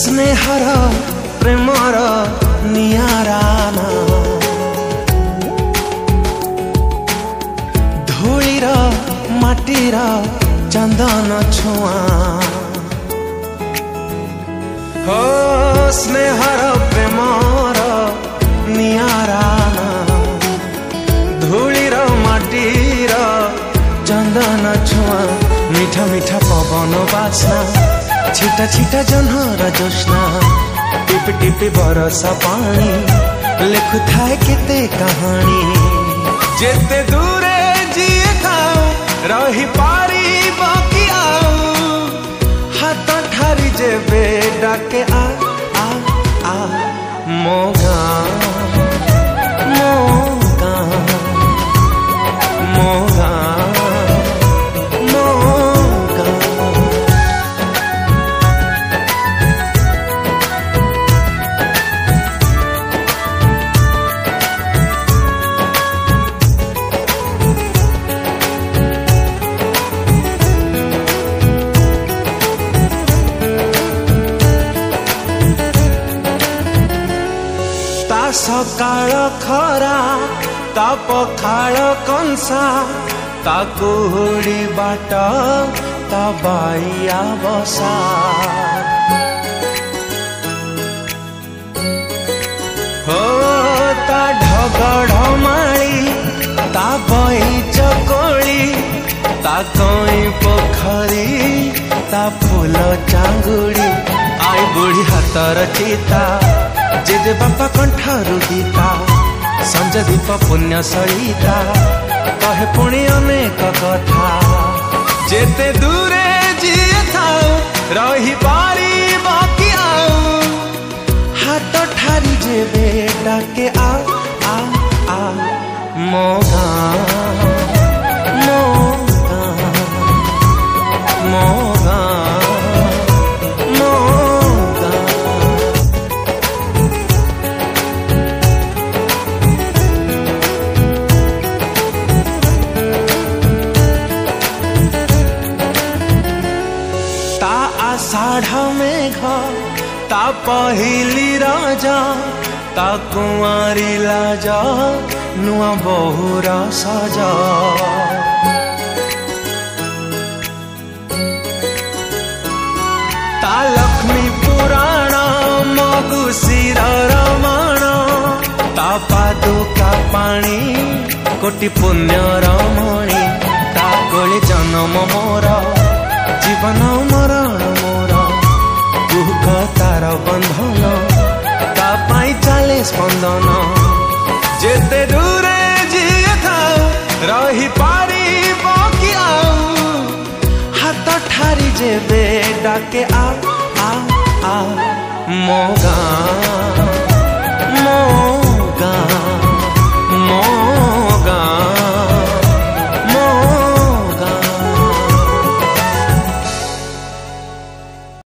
स्नेहर Premiere नियारा ना धूलीर माटीर चंदन छुआ हो स्नेहर प्रेमर नियारा ना धूलीर माटीर चंदन छुआ मीठा मीठा पवन बासना छिटा छिटा जन्हर जोस्ना टिप टिप बरसा पानी लिखु थाए केते कहानी जेते दूरे जीए थाओ रही पारी बाकी आओ हाथ ठारी जेबे डाके आ आ आ मोगा मोगा मोगा सकाळ खरा ता पखाळ कंसा ता कुहुडी बाट ता बाइया बसा हो ता ढगढमाळी ता बईच कोळी ता कई पोखरी ता फूल चांगुड़ी आई बुढ़ी हातर चिता जेजे बापा कंठारु गीता संजय दीप पुण्य सलिता कहे पुणी अनेक कथा जेते दूरे जीए थाओ रही पारी बाकी आओ हाथ ठारी जेबे डाके आ आ आ मोगा मोगा मोगा आषाढ़ मेघ ता पहिली राजा ता कुंवारी लाजा नुआ बहुर सजा ता लक्ष्मी पुराण मगुशीर रमण ता पादुका पाणी कोटि पुण्य रमणी ता कोले जन्म मोर जीवन मरण मोर कुहक तार बंधन ता पाई चाले स्पंदन जेते दूरे जीए थाओ रही पारी बाकी आओ हाथ ठारी जेबे डाके आ आ आ मोगा।